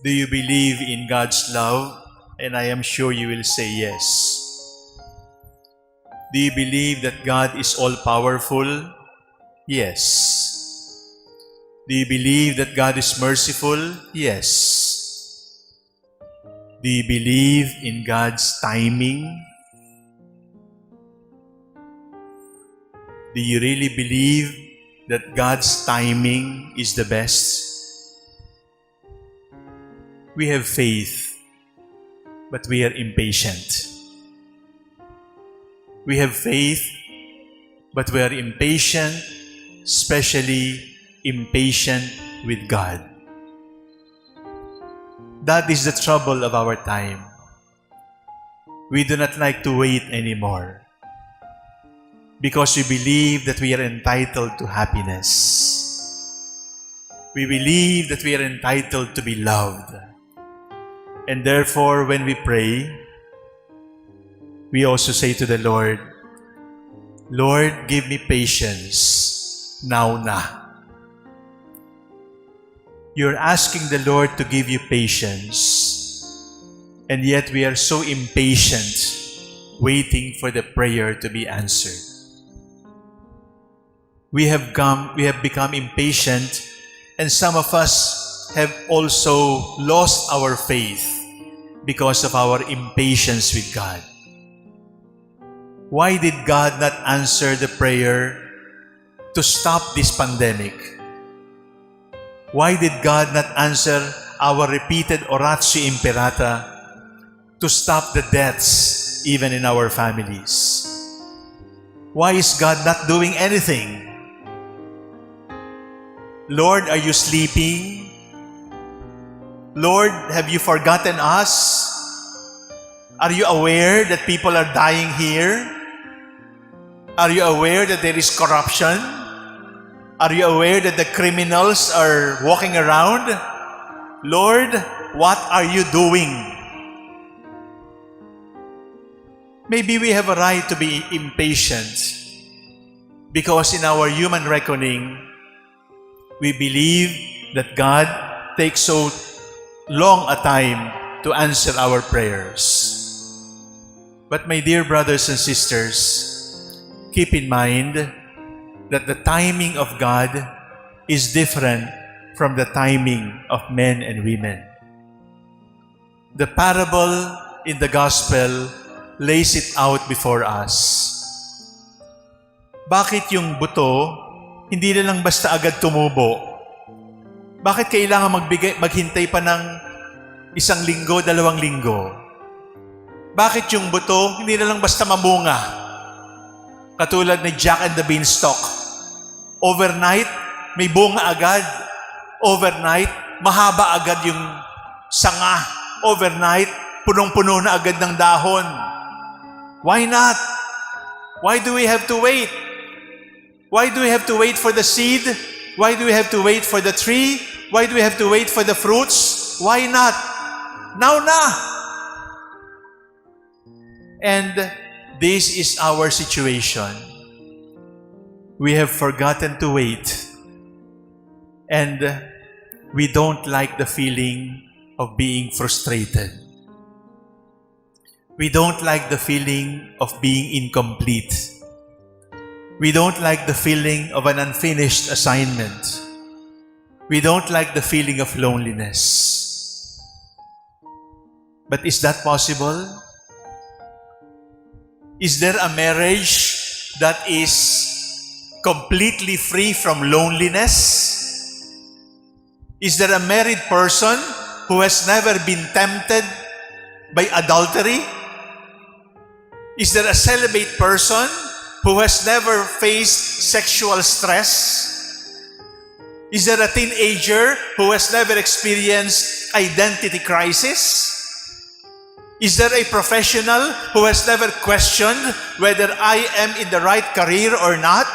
Do you believe in God's love? And I am sure you will say yes. Do you believe that God is all-powerful? Yes. Do you believe that God is merciful? Yes. Do you believe in God's timing? Do you really believe that God's timing is the best? We have faith, but we are impatient. We have faith, but we are impatient, especially impatient with God. That is the trouble of our time. We do not like to wait anymore because we believe that we are entitled to happiness. We believe that we are entitled to be loved. And therefore, when we pray, we also say to the Lord, Lord, give me patience, now na. You're asking the Lord to give you patience, and yet we are so impatient, waiting for the prayer to be answered. We have become impatient, and some of us have also lost our faith because of our impatience with God. Why did God not answer the prayer to stop this pandemic? Why did God not answer our repeated oratio imperata to stop the deaths even in our families? Why is God not doing anything? Lord, are you sleeping? Lord, have you forgotten us? Are you aware that people are dying here? Are you aware that there is corruption? Are you aware that the criminals are walking around? Lord, what are you doing? Maybe we have a right to be impatient because in our human reckoning, we believe that God takes so long a time to answer our prayers. But my dear brothers and sisters, keep in mind that the timing of God is different from the timing of men and women. The parable in the gospel lays it out before us. Bakit yung buto hindi na lang basta agad tumubo? Bakit kailangan maghintay pa ng 1 linggo, 2 linggo? Bakit yung buto hindi na lang basta mamunga? Katulad ni Jack and the Beanstalk. Overnight, may bunga agad. Overnight, mahaba agad yung sanga. Overnight, punong-puno na agad ng dahon. Why not? Why do we have to wait? Why do we have to wait for the seed? Why do we have to wait for the tree? Why do we have to wait for the fruits? Why not? Now na! And this is our situation. We have forgotten to wait. And we don't like the feeling of being frustrated. We don't like the feeling of being incomplete. We don't like the feeling of an unfinished assignment. We don't like the feeling of loneliness. But is that possible? Is there a marriage that is completely free from loneliness? Is there a married person who has never been tempted by adultery? Is there a celibate person who has never faced sexual stress? Is there a teenager who has never experienced identity crisis? Is there a professional who has never questioned whether I am in the right career or not?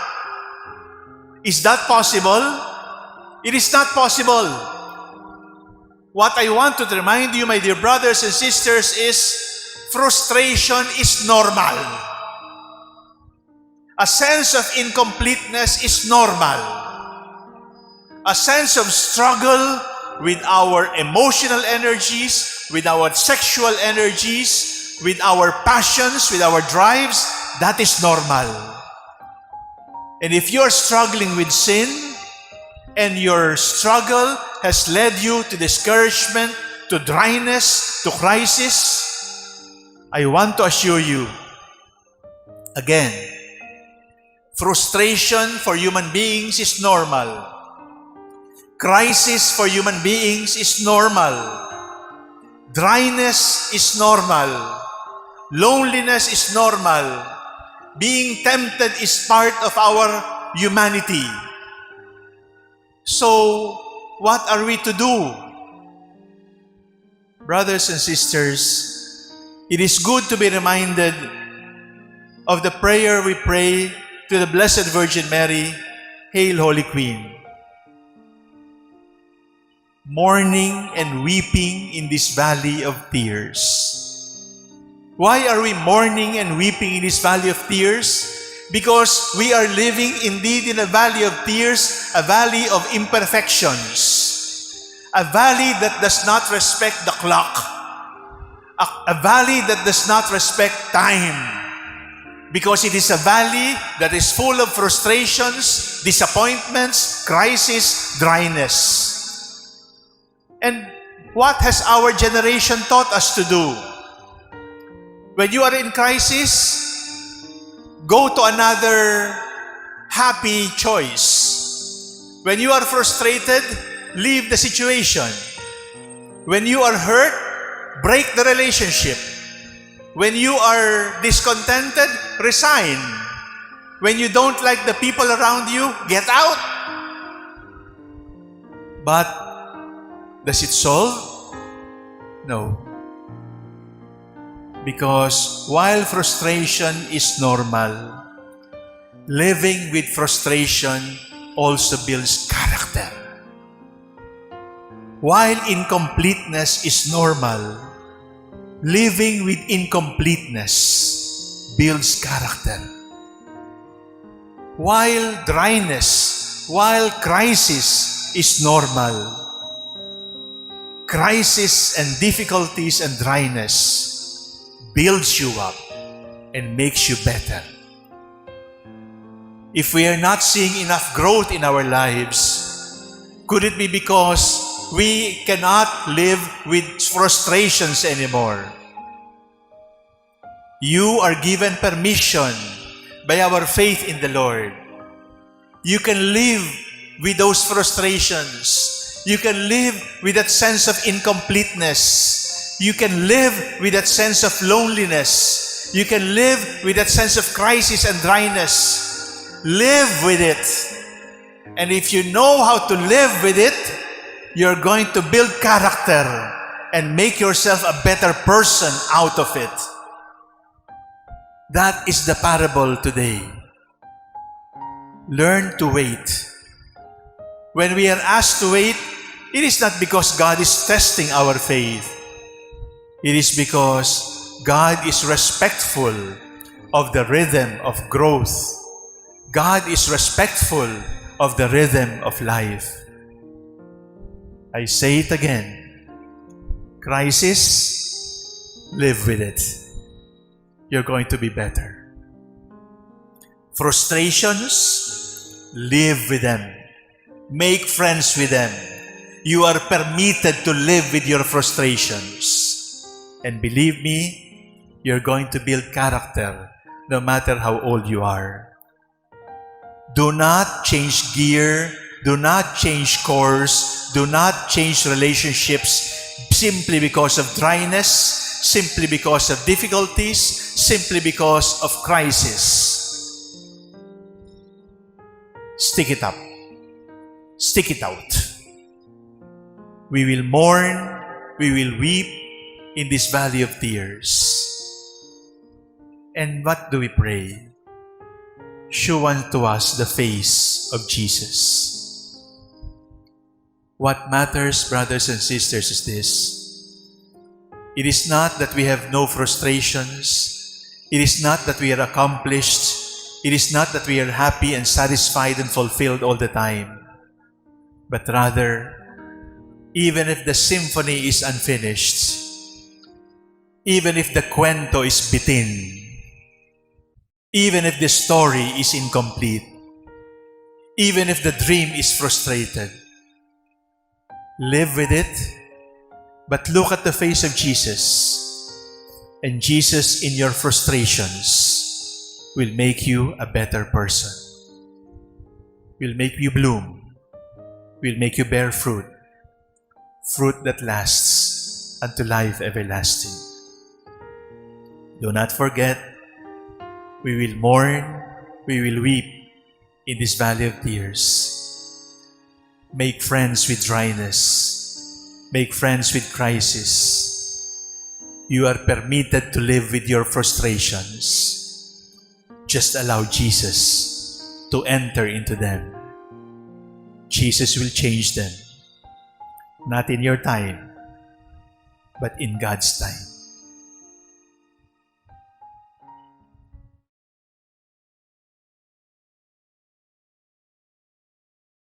Is that possible? It is not possible. What I want to remind you, my dear brothers and sisters, is frustration is normal. A sense of incompleteness is normal. A sense of struggle with our emotional energies, with our sexual energies, with our passions, with our drives, that is normal. And if you're struggling with sin, and your struggle has led you to discouragement, to dryness, to crisis, I want to assure you, again, frustration for human beings is normal. Crisis for human beings is normal. Dryness is normal. Loneliness is normal. Being tempted is part of our humanity. So, what are we to do? Brothers and sisters, it is good to be reminded of the prayer we pray to the Blessed Virgin Mary, Hail Holy Queen. Mourning and weeping in this valley of tears. Why are we mourning and weeping in this valley of tears? Because we are living indeed in a valley of tears, a valley of imperfections, a valley that does not respect the clock, a valley that does not respect time, because it is a valley that is full of frustrations, disappointments, crisis, dryness. And what has our generation taught us to do? When you are in crisis, go to another happy choice. When you are frustrated, leave the situation. When you are hurt, break the relationship. When you are discontented, resign. When you don't like the people around you, get out. But does it solve? No. Because while frustration is normal, living with frustration also builds character. While incompleteness is normal, living with incompleteness builds character. While dryness, while crisis is normal, crisis and difficulties and dryness builds you up and makes you better. If we are not seeing enough growth in our lives, could it be because we cannot live with frustrations anymore? You are given permission by our faith in the Lord. You can live with those frustrations. You can live with that sense of incompleteness. You can live with that sense of loneliness. You can live with that sense of crisis and dryness. Live with it. And if you know how to live with it, you're going to build character and make yourself a better person out of it. That is the parable today. Learn to wait. When we are asked to wait, it is not because God is testing our faith. It is because God is respectful of the rhythm of growth. God is respectful of the rhythm of life. I say it again. Crisis, live with it. You're going to be better. Frustrations, live with them. Make friends with them. You are permitted to live with your frustrations. And believe me, you're going to build character no matter how old you are. Do not change gear. Do not change course. Do not change relationships simply because of dryness, simply because of difficulties, simply because of crisis. Stick it up. Stick it out. We will mourn. We will weep in this valley of tears. And what do we pray? Show unto us the face of Jesus. What matters, brothers and sisters, is this. It is not that we have no frustrations. It is not that we are accomplished. It is not that we are happy and satisfied and fulfilled all the time. But rather, Even if the symphony is unfinished, even if the cuento is bitin, even if the story is incomplete, even if the dream is frustrated, live with it, but look at the face of Jesus, and Jesus in your frustrations will make you a better person, will make you bloom, will make you bear fruit, fruit that lasts unto life everlasting. Do not forget, we will mourn, we will weep in this valley of tears. Make friends with dryness. Make friends with crisis. You are permitted to live with your frustrations. Just allow Jesus to enter into them. Jesus will change them. Not in your time, but in God's time.